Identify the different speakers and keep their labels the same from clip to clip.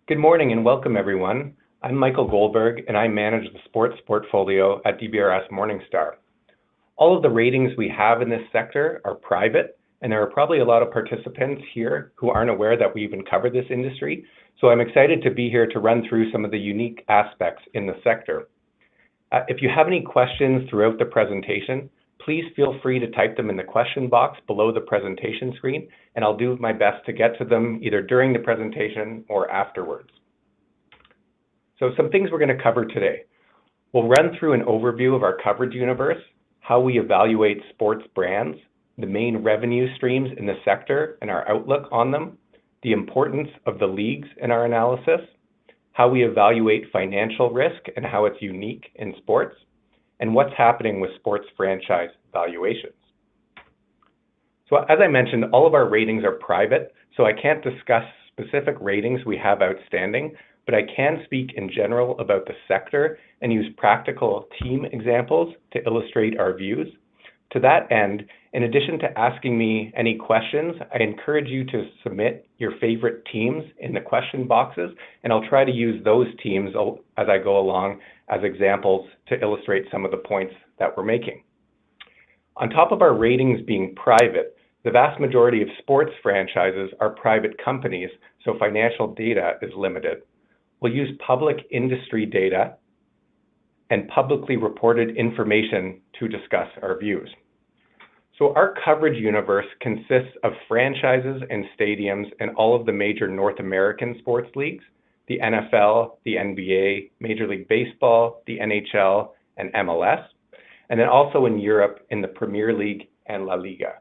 Speaker 1: Good morning and welcome everyone. I'm Michael Goldberg and I manage the sports portfolio at DBRS Morningstar. All of the ratings we have in this sector are private, and there are probably a lot of participants here who aren't aware that we even cover this industry. So I'm excited to be here to run through some of the unique aspects in the sector. If you have any questions throughout the presentation, please feel free to type them in the question box below the presentation screen, and I'll do my best to get to them either during the presentation or afterwards. So some things we're going to cover today. We'll run through an overview of our coverage universe, how we evaluate sports brands, the main revenue streams in the sector and our outlook on them, the importance of the leagues in our analysis, how we evaluate financial risk and how it's unique in sports, and what's happening with sports franchise valuations. So as I mentioned, all of our ratings are private, so I can't discuss specific ratings we have outstanding, but I can speak in general about the sector and use practical team examples to illustrate our views. To that end, in addition to asking me any questions, I encourage you to submit your favorite teams in the question boxes, and I'll try to use those teams as I go along as examples to illustrate some of the points that we're making. On top of our ratings being private, the vast majority of sports franchises are private companies, so financial data is limited. We'll use public industry data and publicly reported information to discuss our views. So our coverage universe consists of franchises and stadiums in all of the major North American sports leagues, the NFL, the NBA, Major League Baseball, the NHL, and MLS, and then also in Europe in the Premier League and La Liga.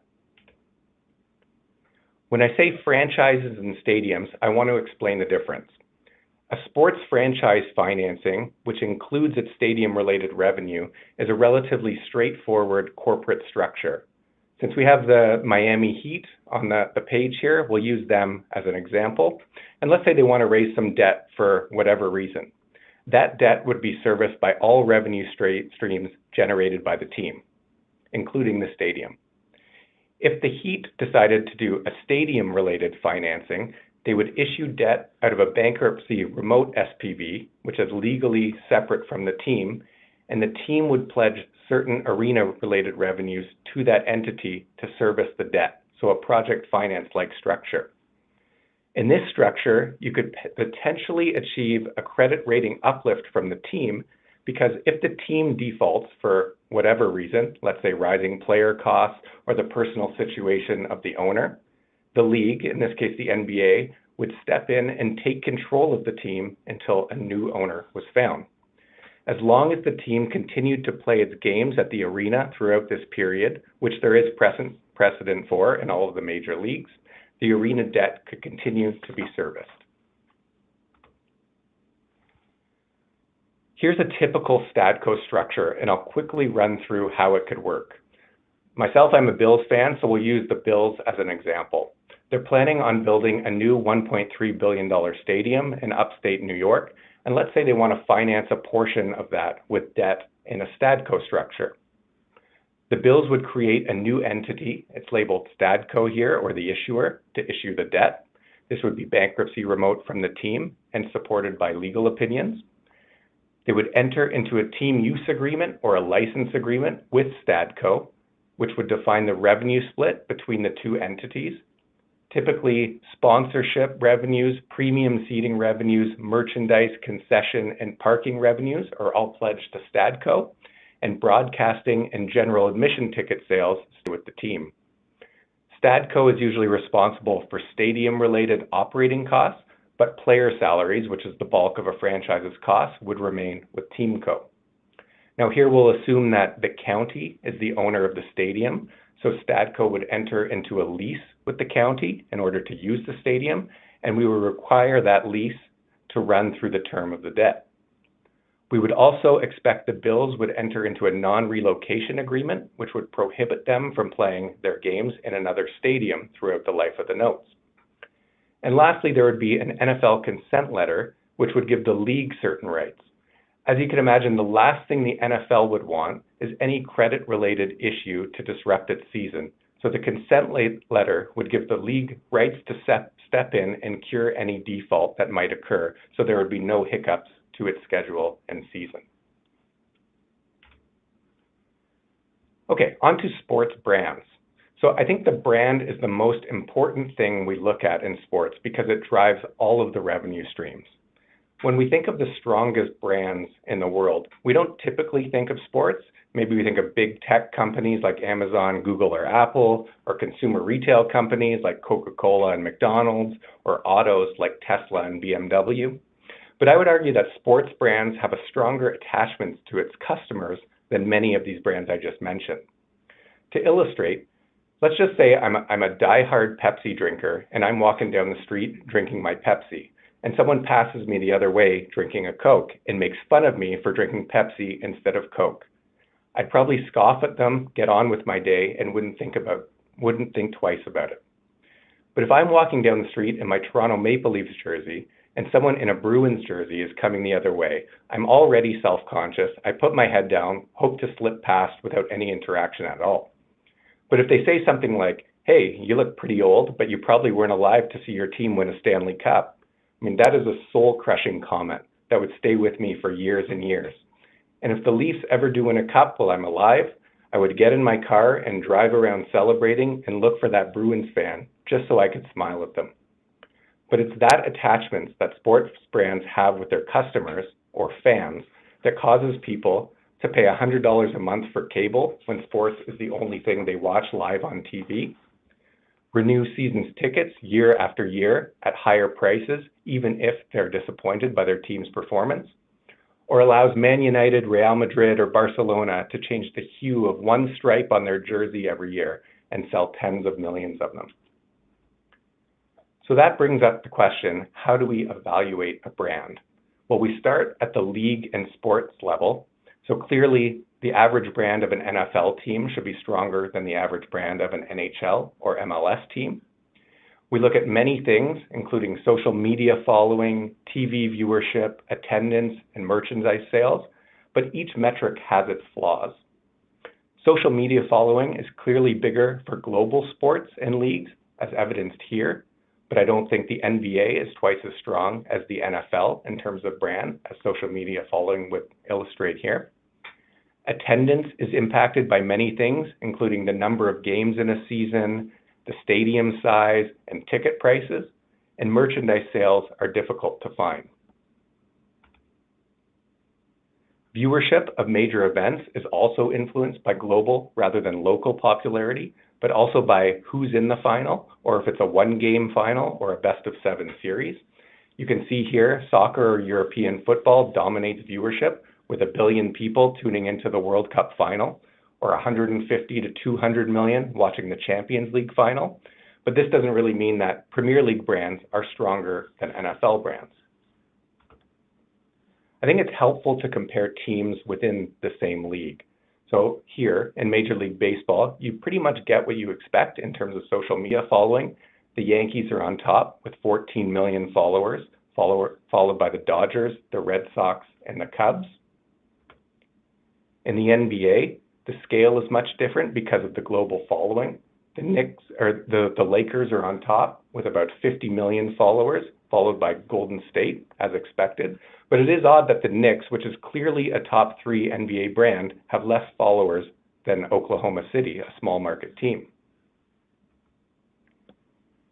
Speaker 1: When I say franchises and stadiums, I want to explain the difference. A sports franchise financing, which includes its stadium-related revenue, is a relatively straightforward corporate structure. Since we have the Miami Heat on the page here, we'll use them as an example. And let's say they want to raise some debt for whatever reason. That debt would be serviced by all revenue streams generated by the team, including the stadium. If the Heat decided to do a stadium-related financing, they would issue debt out of a bankruptcy remote SPV, which is legally separate from the team, and the team would pledge certain arena-related revenues to that entity to service the debt, so a project finance-like structure. In this structure, you could potentially achieve a credit rating uplift from the team because if the team defaults for whatever reason, let's say rising player costs or the personal situation of the owner, the league, in this case the NBA, would step in and take control of the team until a new owner was found. As long as the team continued to play its games at the arena throughout this period, which there is precedent for in all of the major leagues, the arena debt could continue to be serviced. Here's a typical Stadco structure, and I'll quickly run through how it could work. Myself, I'm a Bills fan, so we'll use the Bills as an example. They're planning on building a new $1.3 billion stadium in upstate New York, and let's say they want to finance a portion of that with debt in a Stadco structure. The Bills would create a new entity, it's labeled Stadco here, or the issuer, to issue the debt. This would be bankruptcy remote from the team and supported by legal opinions. They would enter into a team use agreement or a license agreement with Stadco, which would define the revenue split between the two entities. Typically, sponsorship revenues, premium seating revenues, merchandise, concession, and parking revenues are all pledged to Stadco, and broadcasting and general admission ticket sales stay with the team. Stadco is usually responsible for stadium-related operating costs, but player salaries, which is the bulk of a franchise's costs, would remain with TeamCo. Now here we'll assume that the county is the owner of the stadium, so Stadco would enter into a lease with the county in order to use the stadium, and we would require that lease to run through the term of the debt. We would also expect the Bills would enter into a non-relocation agreement, which would prohibit them from playing their games in another stadium throughout the life of the notes. And lastly, there would be an NFL consent letter, which would give the league certain rights. As you can imagine, the last thing the NFL would want is any credit-related issue to disrupt its season. So the consent letter would give the league rights to step in and cure any default that might occur so there would be no hiccups to its schedule and season. Okay, on to sports brands. So I think the brand is the most important thing we look at in sports because it drives all of the revenue streams. When we think of the strongest brands in the world, we don't typically think of sports. Maybe we think of big tech companies like Amazon, Google, or Apple, or consumer retail companies like Coca-Cola and McDonald's, or autos like Tesla and BMW. But I would argue that sports brands have a stronger attachment to its customers than many of these brands I just mentioned. To illustrate, let's just say I'm a diehard Pepsi drinker and I'm walking down the street drinking my Pepsi, and someone passes me the other way drinking a Coke and makes fun of me for drinking Pepsi instead of Coke. I'd probably scoff at them, get on with my day, and wouldn't think twice about it. But if I'm walking down the street in my Toronto Maple Leafs jersey and someone in a Bruins jersey is coming the other way, I'm already self-conscious. I put my head down, hope to slip past without any interaction at all. But if they say something like, "Hey, you look pretty old, but you probably weren't alive to see your team win a Stanley Cup," I mean, that is a soul-crushing comment that would stay with me for years and years. And if the Leafs ever do win a cup while I'm alive, I would get in my car and drive around celebrating and look for that Bruins fan just so I could smile at them. But it's that attachment that sports brands have with their customers or fans that causes people to pay $100 a month for cable when sports is the only thing they watch live on TV, renew season's tickets year after year at higher prices, even if they're disappointed by their team's performance, or allows Man United, Real Madrid, or Barcelona to change the hue of one stripe on their jersey every year and sell tens of millions of them. So that brings up the question, how do we evaluate a brand? Well, we start at the league and sports level. So clearly, the average brand of an NFL team should be stronger than the average brand of an NHL or MLS team. We look at many things, including social media following, TV viewership, attendance, and merchandise sales, but each metric has its flaws. Social media following is clearly bigger for global sports and leagues, as evidenced here, but I don't think the NBA is twice as strong as the NFL in terms of brand, as social media following would illustrate here. Attendance is impacted by many things, including the number of games in a season, the stadium size, and ticket prices, and merchandise sales are difficult to find. Viewership of major events is also influenced by global rather than local popularity, but also by who's in the final, or if it's a one-game final or a best-of-7 series. You can see here, soccer or European football dominates viewership, with 1 billion people tuning into the World Cup final, or 150 to 200 million watching the Champions League final. But this doesn't really mean that Premier League brands are stronger than NFL brands. I think it's helpful to compare teams within the same league. So here in Major League Baseball, you pretty much get what you expect in terms of social media following. The Yankees are on top with 14 million followers, followed by the Dodgers, the Red Sox, and the Cubs. In the NBA, the scale is much different because of the global following. The Lakers are on top with about 50 million followers, followed by Golden State, as expected. But it is odd that the Knicks, which is clearly a top 3 NBA brand, have less followers than Oklahoma City, a small market team.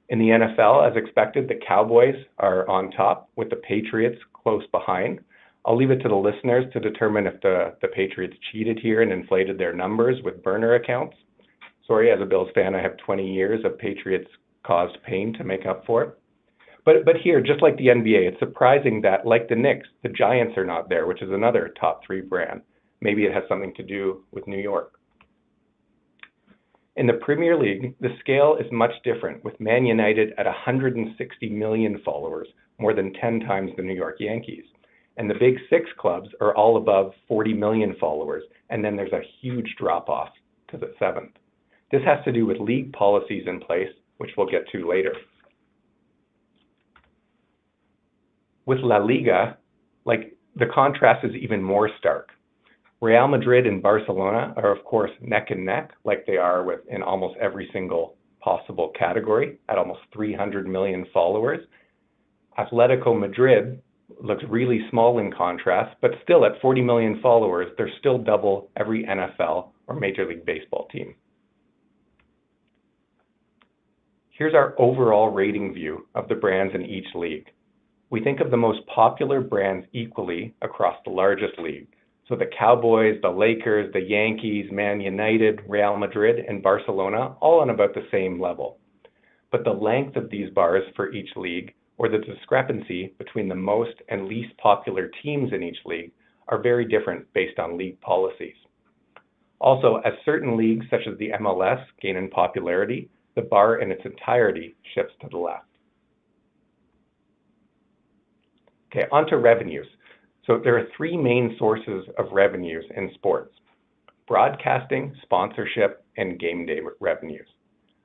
Speaker 1: In the NFL, as expected, the Cowboys are on top with the Patriots close behind. I'll leave it to the listeners to determine if the Patriots cheated here and inflated their numbers with burner accounts. Sorry, as a Bills fan, I have 20 years of Patriots-caused pain to make up for it. But here, just like the NBA, it's surprising that, like the Knicks, the Giants are not there, which is another top 3 brand. Maybe it has something to do with New York. In the Premier League, the scale is much different, with Man United at 160 million followers, more than 10 times the New York Yankees. And the Big 6 clubs are all above 40 million followers, and then there's a huge drop-off to the 7th. This has to do with league policies in place, which we'll get to later. With La Liga, the contrast is even more stark. Real Madrid and Barcelona are, of course, neck and neck, like they are in almost every single possible category at almost 300 million followers. Atletico Madrid looks really small in contrast, but still at 40 million followers, they're still double every NFL or Major League Baseball team. Here's our overall rating view of the brands in each league. We think of the most popular brands equally across the largest league. So the Cowboys, the Lakers, the Yankees, Man United, Real Madrid, and Barcelona, all on about the same level. But the length of these bars for each league, or the discrepancy between the most and least popular teams in each league, are very different based on league policies. Also, as certain leagues such as the MLS gain in popularity, the bar in its entirety shifts to the left. Okay, on to revenues. So there are three main sources of revenues in sports: broadcasting, sponsorship, and game day revenues.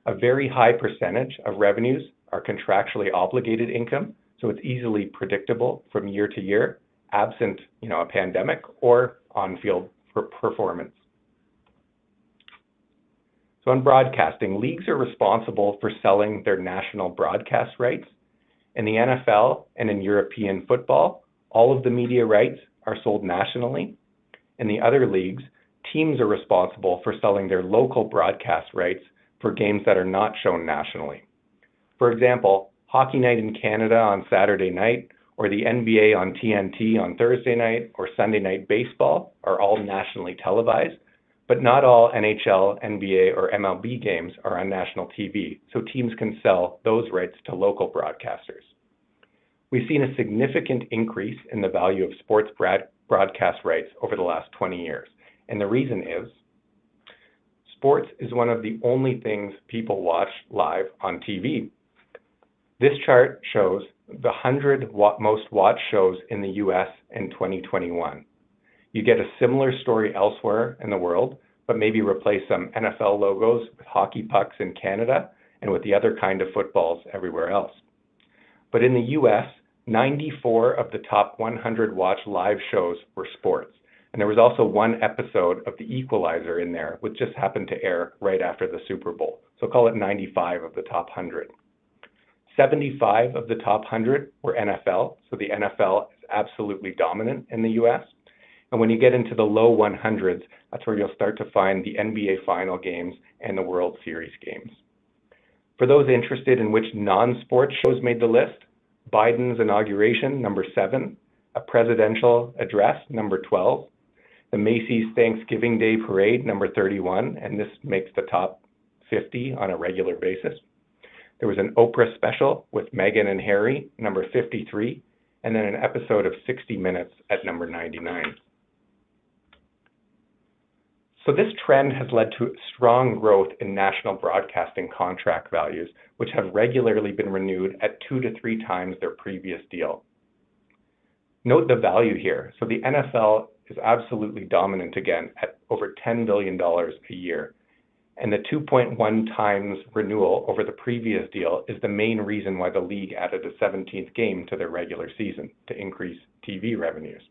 Speaker 1: A very high percentage of revenues are contractually obligated income, so it's easily predictable from year to year, absent a pandemic or on-field performance. So on broadcasting, leagues are responsible for selling their national broadcast rights. In the NFL and in European football, all of the media rights are sold nationally. In the other leagues, teams are responsible for selling their local broadcast rights for games that are not shown nationally. For example, Hockey Night in Canada on Saturday night, or the NBA on TNT on Thursday night, or Sunday Night Baseball are all nationally televised, but not all NHL, NBA, or MLB games are on national TV, so teams can sell those rights to local broadcasters. We've seen a significant increase in the value of sports broadcast rights over the last 20 years, and the reason is sports is one of the only things people watch live on TV. This chart shows the 100 most watched shows in the US in 2021. You get a similar story elsewhere in the world, but maybe replace some NFL logos with hockey pucks in Canada and with the other kind of footballs everywhere else. But in the US, 94 of the top 100 watched live shows were sports. And there was also one episode of The Equalizer in there, which just happened to air right after the Super Bowl. So call it 95 of the top 100. 75 of the top 100 were NFL. So the NFL is absolutely dominant in the US. And when you get into the low 100s, that's where you'll start to find the NBA final games and the World Series games. For those interested in which non-sports shows made the list, Biden's inauguration, number 7, a presidential address, number 12, the Macy's Thanksgiving Day Parade, number 31, and this makes the top 50 on a regular basis. There was an Oprah special with Meghan and Harry, number 53, and then an episode of 60 Minutes at number 99. So this trend has led to strong growth in national broadcasting contract values, which have regularly been renewed at 2 to 3 times their previous deal. Note the value here. So the NFL is absolutely dominant again at over $10 billion a year. And the 2.1 times renewal over the previous deal is the main reason why the league added a 17th game to their regular season to increase TV revenues.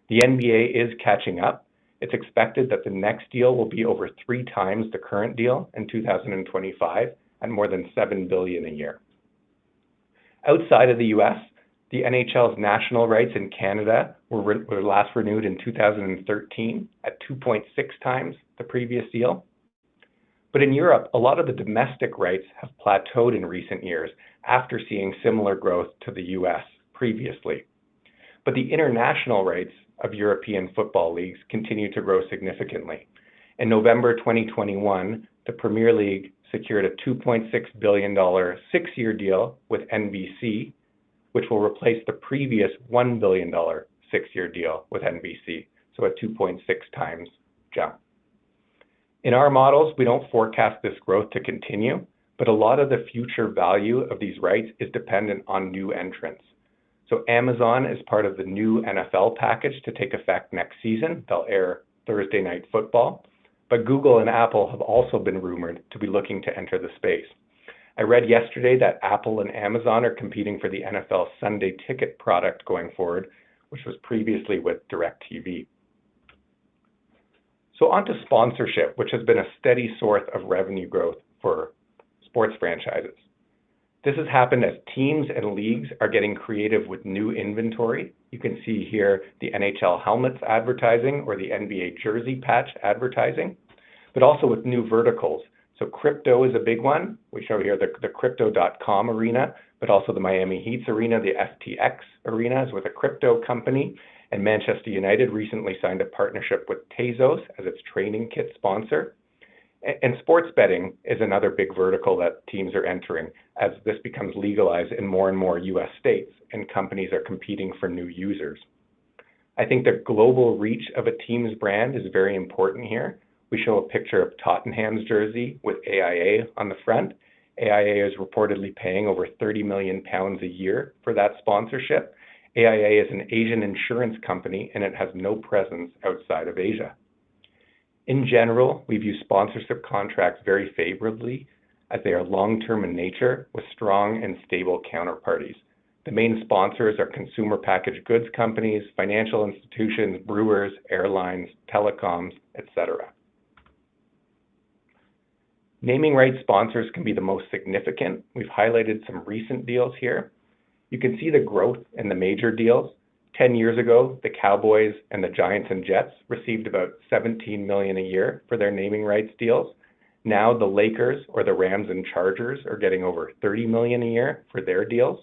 Speaker 1: The NBA is catching up. It's expected that the next deal will be over 3 times the current deal in 2025 at more than $7 billion a year. Outside of the US, the NHL's national rights in Canada were last renewed in 2013 at 2.6 times the previous deal. But in Europe, a lot of the domestic rights have plateaued in recent years after seeing similar growth to the US previously. But the international rights of European football leagues continue to grow significantly. In November 2021, the Premier League secured a $2.6 billion 6-year deal with NBC, which will replace the previous $1 billion 6-year deal with NBC, so a 2.6 times jump. In our models, we don't forecast this growth to continue, but a lot of the future value of these rights is dependent on new entrants. So Amazon is part of the new NFL package to take effect next season. They'll air Thursday Night Football, but Google and Apple have also been rumored to be looking to enter the space. I read yesterday that Apple and Amazon are competing for the NFL Sunday Ticket product going forward, which was previously with DirecTV. So on to sponsorship, which has been a steady source of revenue growth for sports franchises. This has happened as teams and leagues are getting creative with new inventory. You can see here the NHL helmets advertising or the NBA jersey patch advertising, but also with new verticals. So crypto is a big one. We show here the crypto.com arena, but also the Miami Heat's arena, the FTX arena is with a crypto company. And Manchester United recently signed a partnership with Tezos as its training kit sponsor. And sports betting is another big vertical that teams are entering as this becomes legalized in more and more US states and companies are competing for new users. I think the global reach of a team's brand is very important here. We show a picture of Tottenham's jersey with AIA on the front. AIA is reportedly paying over £30 million a year for that sponsorship. AIA is an Asian insurance company and it has no presence outside of Asia. In general, we view sponsorship contracts very favorably as they are long-term in nature with strong and stable counterparties. The main sponsors are consumer packaged goods companies, financial institutions, brewers, airlines, telecoms, etc. Naming rights sponsors can be the most significant. We've highlighted some recent deals here. You can see the growth in the major deals. 10 years ago, the Cowboys and the Giants and Jets received about $17 million a year for their naming rights deals. Now the Lakers or the Rams and Chargers are getting over $30 million a year for their deals.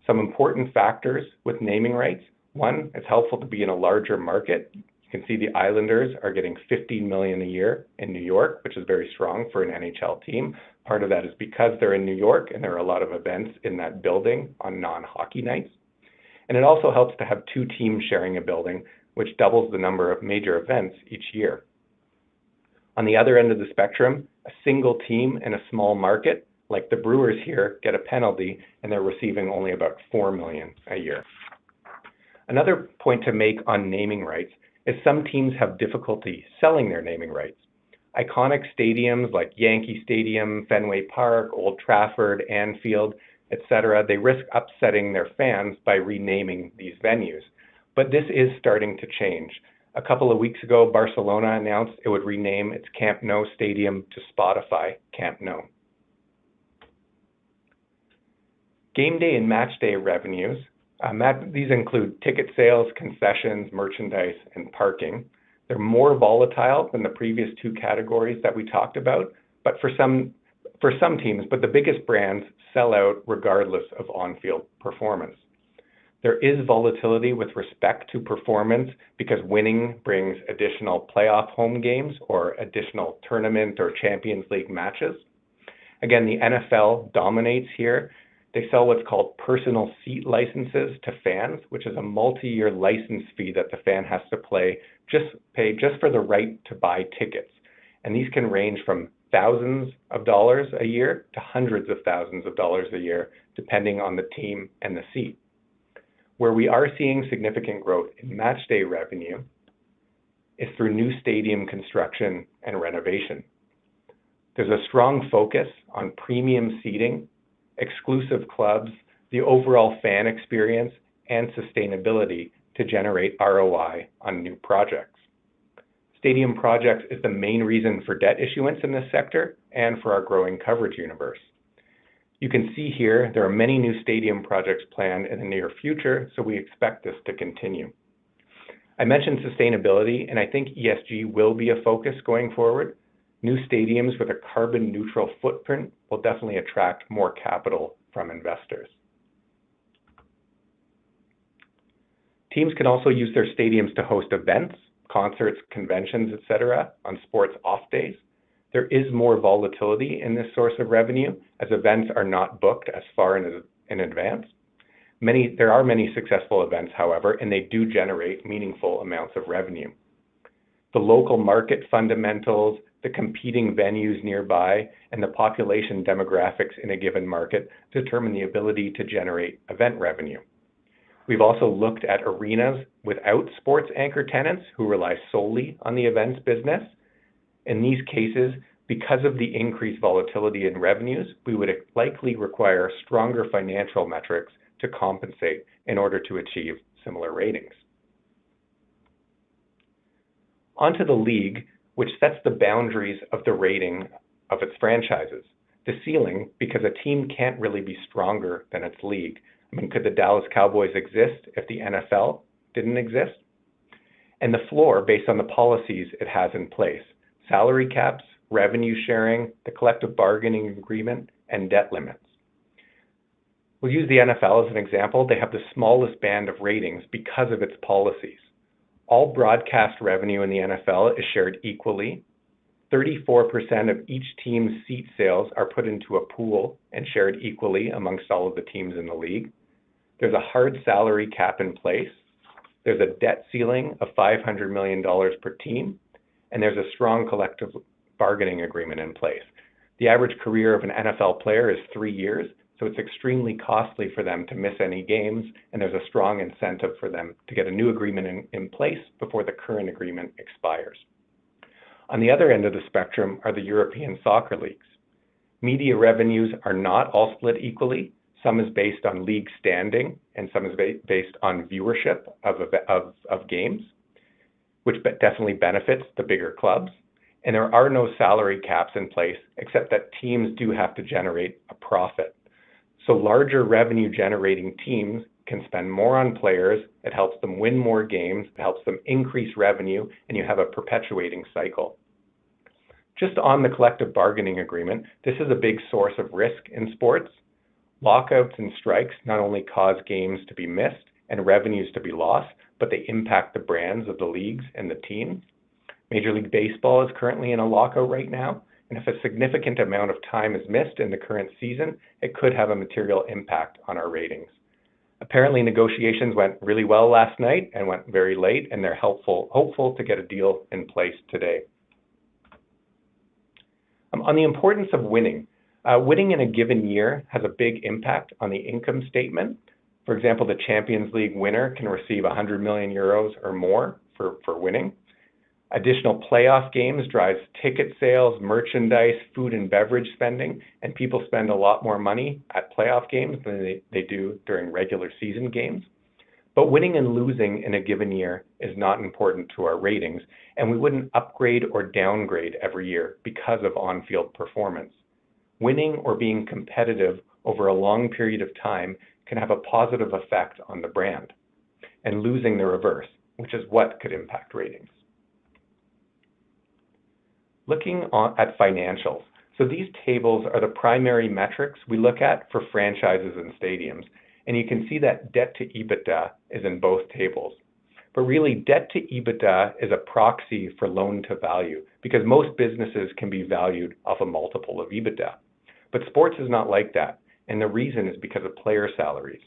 Speaker 1: Some important factors with naming rights. One, it's helpful to be in a larger market. You can see the Islanders are getting $15 million a year in New York, which is very strong for an NHL team. Part of that is because they're in New York and there are a lot of events in that building on non-hockey nights. And it also helps to have two teams sharing a building, which doubles the number of major events each year. On the other end of the spectrum, a single team in a small market, like the Brewers here, get a penalty and they're receiving only about $4 million a year. Another point to make on naming rights is some teams have difficulty selling their naming rights. Iconic stadiums like Yankee Stadium, Fenway Park, Old Trafford, Anfield, etc., they risk upsetting their fans by renaming these venues. But this is starting to change. A couple of weeks ago, Barcelona announced it would rename its Camp Nou stadium to Spotify Camp Nou. Game day and match day revenues. These include ticket sales, concessions, merchandise, and parking. They're more volatile than the previous two categories that we talked about, but for some teams, but the biggest brands sell out regardless of on-field performance. There is volatility with respect to performance because winning brings additional playoff home games or additional tournament or Champions League matches. Again, the NFL dominates here. They sell what's called personal seat licenses to fans, which is a multi-year license fee that the fan has to pay just for the right to buy tickets. And these can range from thousands of dollars a year to hundreds of thousands of dollars a year, depending on the team and the seat. Where we are seeing significant growth in match day revenue is through new stadium construction and renovation. There's a strong focus on premium seating, exclusive clubs, the overall fan experience, and sustainability to generate ROI on new projects. Stadium projects is the main reason for debt issuance in this sector and for our growing coverage universe. You can see here there are many new stadium projects planned in the near future, so we expect this to continue. I mentioned sustainability, and I think ESG will be a focus going forward. New stadiums with a carbon neutral footprint will definitely attract more capital from investors. Teams can also use their stadiums to host events, concerts, conventions, etc. on sports off days. There is more volatility in this source of revenue as events are not booked as far in advance. There are many successful events, however, and they do generate meaningful amounts of revenue. The local market fundamentals, the competing venues nearby, and the population demographics in a given market determine the ability to generate event revenue. We've also looked at arenas without sports anchor tenants who rely solely on the events business. In these cases, because of the increased volatility in revenues, we would likely require stronger financial metrics to compensate in order to achieve similar ratings. Onto the league, which sets the boundaries of the rating of its franchises. The ceiling, because a team can't really be stronger than its league. I mean, could the Dallas Cowboys exist if the NFL didn't exist? And the floor, based on the policies it has in place: salary caps, revenue sharing, the collective bargaining agreement, and debt limits. We'll use the NFL as an example. They have the smallest band of ratings because of its policies. All broadcast revenue in the NFL is shared equally. 34% of each team's seat sales are put into a pool and shared equally amongst all of the teams in the league. There's a hard salary cap in place. There's a debt ceiling of $500 million per team, and there's a strong collective bargaining agreement in place. The average career of an NFL player is 3 years, so it's extremely costly for them to miss any games, and there's a strong incentive for them to get a new agreement in place before the current agreement expires. On the other end of the spectrum are the European soccer leagues. Media revenues are not all split equally. Some is based on league standing, and some is based on viewership of games, which definitely benefits the bigger clubs. And there are no salary caps in place, except that teams do have to generate a profit. So larger revenue generating teams can spend more on players. It helps them win more games, it helps them increase revenue, and you have a perpetuating cycle. Just on the collective bargaining agreement, this is a big source of risk in sports. Lockouts and strikes not only cause games to be missed and revenues to be lost, but they impact the brands of the leagues and the teams. Major League Baseball is currently in a lockout right now, and if a significant amount of time is missed in the current season, it could have a material impact on our ratings. Apparently, negotiations went really well last night and went very late, and they're hopeful to get a deal in place today. On the importance of winning, winning in a given year has a big impact on the income statement. For example, the Champions League winner can receive 100 million euros or more for winning. Additional playoff games drives ticket sales, merchandise, food and beverage spending, and people spend a lot more money at playoff games than they do during regular season games. But winning and losing in a given year is not important to our ratings, and we wouldn't upgrade or downgrade every year because of on-field performance. Winning or being competitive over a long period of time can have a positive effect on the brand, and losing the reverse, which is what could impact ratings. Looking at financials. So these tables are the primary metrics we look at for franchises and stadiums. And you can see that debt to EBITDA is in both tables. But really, debt to EBITDA is a proxy for loan to value because most businesses can be valued off a multiple of EBITDA. But sports is not like that. And the reason is because of player salaries.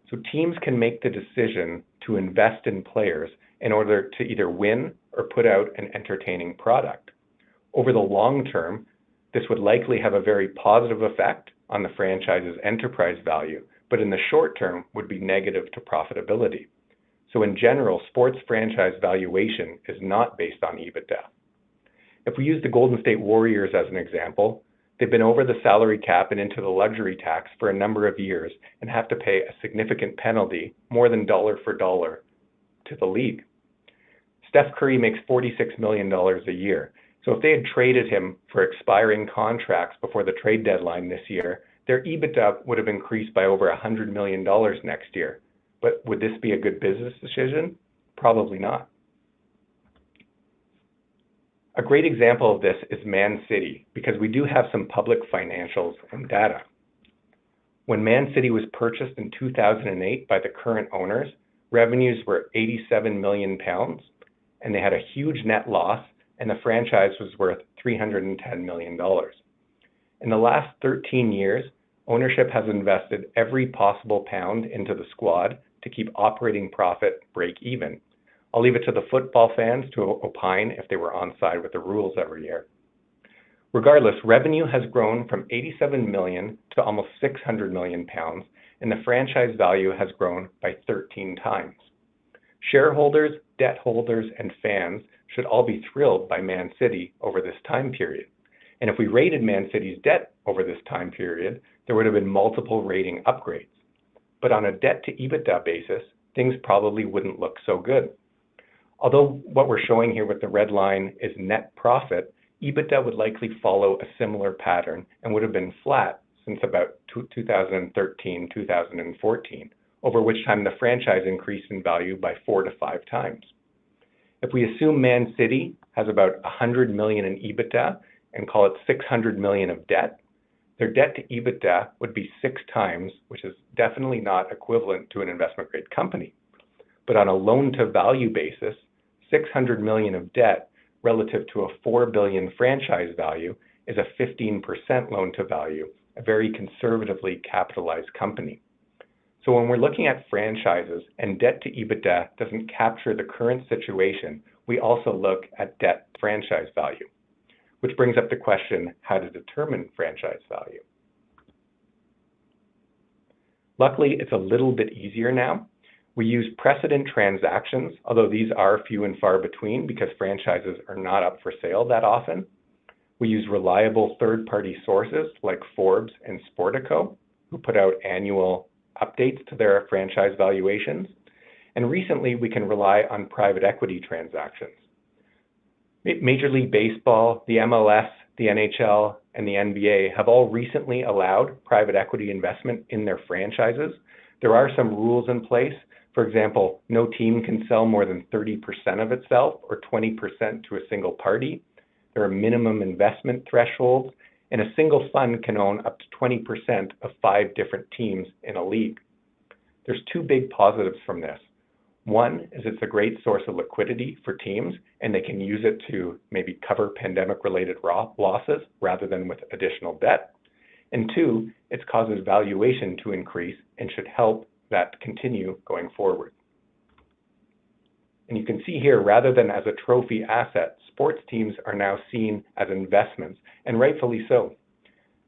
Speaker 1: So teams can make the decision to invest in players in order to either win or put out an entertaining product. Over the long term, this would likely have a very positive effect on the franchise's enterprise value, but in the short term would be negative to profitability. So in general, sports franchise valuation is not based on EBITDA. If we use the Golden State Warriors as an example, they've been over the salary cap and into the luxury tax for a number of years and have to pay a significant penalty, more than dollar for dollar, to the league. Steph Curry makes $46 million a year. So if they had traded him for expiring contracts before the trade deadline this year, their EBITDA would have increased by over $100 million next year. But would this be a good business decision? Probably not. A great example of this is Man City, because we do have some public financials and data. When Man City was purchased in 2008 by the current owners, revenues were £87 million, and they had a huge net loss, and the franchise was worth $310 million. In the last 13 years, ownership has invested every possible pound into the squad to keep operating profit break even. I'll leave it to the football fans to opine if they were on side with the rules every year. Regardless, revenue has grown from 87 million to almost 600 million pounds, and the franchise value has grown by 13 times. Shareholders, debt holders, and fans should all be thrilled by Man City over this time period. And if we rated Man City's debt over this time period, there would have been multiple rating upgrades. But on a debt to EBITDA basis, things probably wouldn't look so good. Although what we're showing here with the red line is net profit, EBITDA would likely follow a similar pattern and would have been flat since about 2013, 2014, over which time the franchise increased in value by 4 to 5 times. If we assume Man City has about 100 million in EBITDA and call it 600 million of debt, their debt to EBITDA would be 6 times, which is definitely not equivalent to an investment grade company. But on a loan to value basis, 600 million of debt relative to a 4 billion franchise value is a 15% loan to value, a very conservatively capitalized company. So when we're looking at franchises and debt to EBITDA doesn't capture the current situation, we also look at debt to franchise value, which brings up the question how to determine franchise value. Luckily, it's a little bit easier now. We use precedent transactions, although these are few and far between because franchises are not up for sale that often. We use reliable third-party sources like Forbes and Sportico, who put out annual updates to their franchise valuations. And recently, we can rely on private equity transactions. Major League Baseball, the MLS, the NHL, and the NBA have all recently allowed private equity investment in their franchises. There are some rules in place. For example, no team can sell more than 30% of itself or 20% to a single party. There are minimum investment thresholds, and a single fund can own up to 20% of 5 different teams in a league. There's 2 big positives from this. One is it's a great source of liquidity for teams, and they can use it to maybe cover pandemic-related losses rather than with additional debt. And 2, it causes valuation to increase and should help that continue going forward. And you can see here, rather than as a trophy asset, sports teams are now seen as investments, and rightfully so.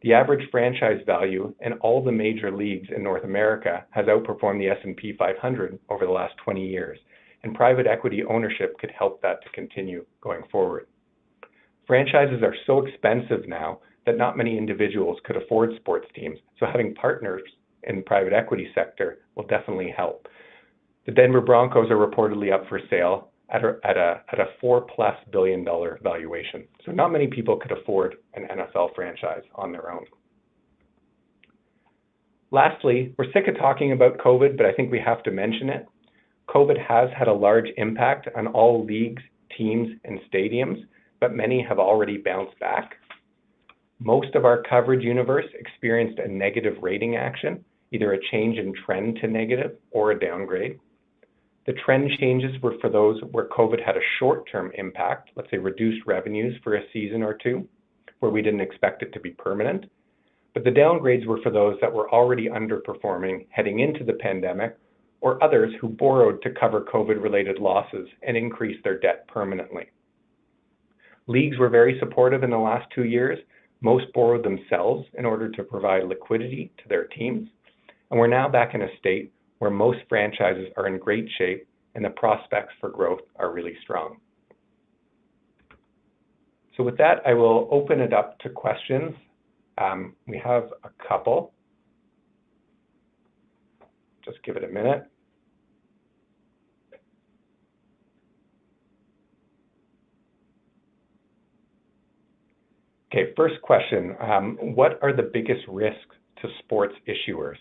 Speaker 1: The average franchise value in all the major leagues in North America has outperformed the S&P 500 over the last 20 years, and private equity ownership could help that to continue going forward. Franchises are so expensive now that not many individuals could afford sports teams, so having partners in the private equity sector will definitely help. The Denver Broncos are reportedly up for sale at a $4+ billion valuation. So not many people could afford an NFL franchise on their own. Lastly, we're sick of talking about COVID, but I think we have to mention it. COVID has had a large impact on all leagues, teams, and stadiums, but many have already bounced back. Most of our coverage universe experienced a negative rating action, either a change in trend to negative or a downgrade. The trend changes were for those where COVID had a short-term impact, let's say reduced revenues for a season or two, where we didn't expect it to be permanent. But the downgrades were for those that were already underperforming heading into the pandemic, or others who borrowed to cover COVID-related losses and increased their debt permanently. Leagues were very supportive in the last 2 years. Most borrowed themselves in order to provide liquidity to their teams. And we're now back in a state where most franchises are in great shape and the prospects for growth are really strong. So with that, I will open it up to questions. We have a couple. Just give it a minute. Okay, first question. What are the biggest risks to sports issuers?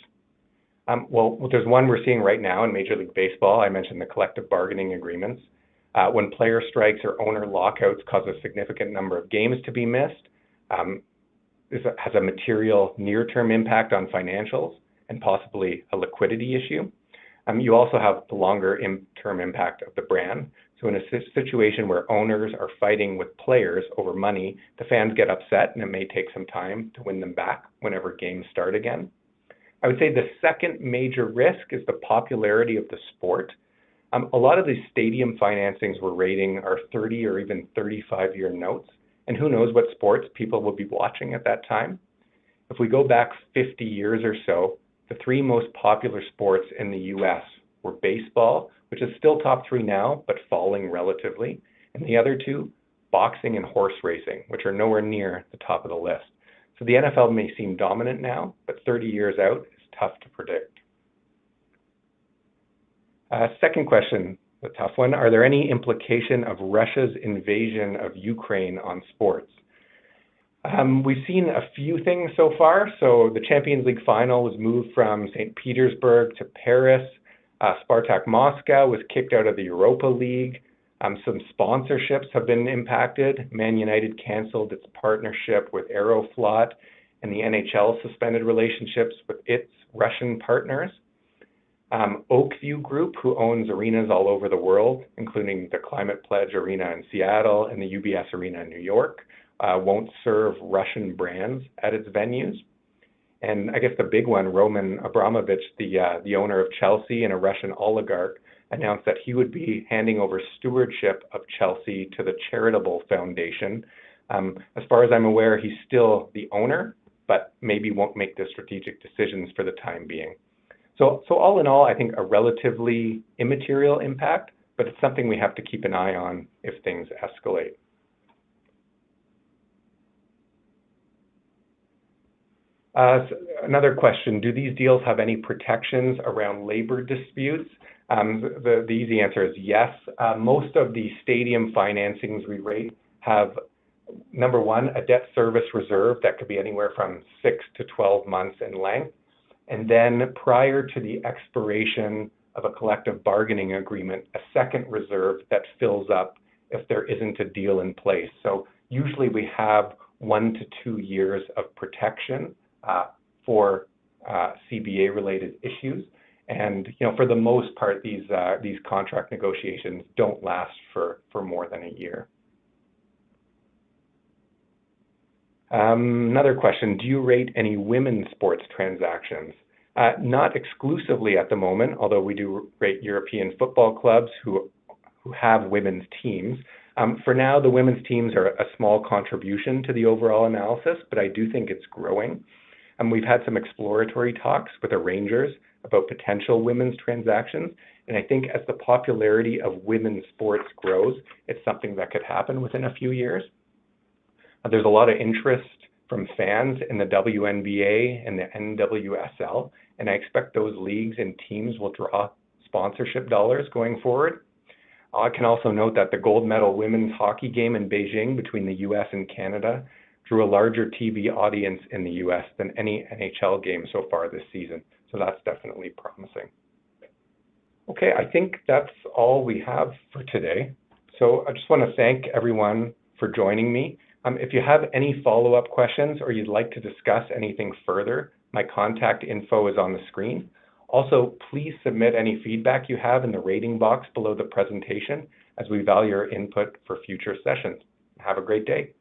Speaker 1: Well, there's one we're seeing right now in Major League Baseball. I mentioned the collective bargaining agreements. When player strikes or owner lockouts cause a significant number of games to be missed, this has a material near-term impact on financials and possibly a liquidity issue. You also have the longer-term impact of the brand. So in a situation where owners are fighting with players over money, the fans get upset and it may take some time to win them back whenever games start again. I would say the second major risk is the popularity of the sport. A lot of these stadium financings we're rating are 30 or even 35-year notes, and who knows what sports people will be watching at that time. If we go back 50 years or so, the 3 most popular sports in the US were baseball, which is still top 3 now, but falling relatively, and the other 2, boxing and horse racing, which are nowhere near the top of the list. So the NFL may seem dominant now, but 30 years out is tough to predict. Second question, a tough one. Are there any implication of Russia's invasion of Ukraine on sports? We've seen a few things so far. So the Champions League final was moved from St. Petersburg to Paris. Spartak Moscow was kicked out of the Europa League. Some sponsorships have been impacted. Man United canceled its partnership with Aeroflot, and the NHL suspended relationships with its Russian partners. Oakview Group, who owns arenas all over the world, including the Climate Pledge Arena in Seattle and the UBS Arena in New York, won't serve Russian brands at its venues. And I guess the big one, Roman Abramovich, the owner of Chelsea and a Russian oligarch, announced that he would be handing over stewardship of Chelsea to the charitable foundation. As far as I'm aware, he's still the owner, but maybe won't make the strategic decisions for the time being. So all in all, I think a relatively immaterial impact, but it's something we have to keep an eye on if things escalate. Another question, do these deals have any protections around labor disputes? The easy answer is yes. Most of the stadium financings we rate have, number one, a debt service reserve that could be anywhere from 6 to 12 months in length. And then prior to the expiration of a collective bargaining agreement, a second reserve that fills up if there isn't a deal in place. So usually we have 1 to 2 years of protection for CBA-related issues. And for the most part, these contract negotiations don't last for more than a year. Another question, do you rate any women's sports transactions? Not exclusively at the moment, although we do rate European football clubs who have women's teams. For now, the women's teams are a small contribution to the overall analysis, but I do think it's growing. We've had some exploratory talks with the Rangers about potential women's transactions, and I think as the popularity of women's sports grows, it's something that could happen within a few years. There's a lot of interest from fans in the WNBA and the NWSL, and I expect those leagues and teams will draw sponsorship dollars going forward. I can also note that the gold medal women's hockey game in Beijing between the US and Canada drew a larger TV audience in the US than any NHL game so far this season. So that's definitely promising. Okay, I think that's all we have for today. So I just want to thank everyone for joining me. If you have any follow-up questions or you'd like to discuss anything further, my contact info is on the screen. Also, please submit any feedback you have in the rating box below the presentation as we value your input for future sessions. Have a great day.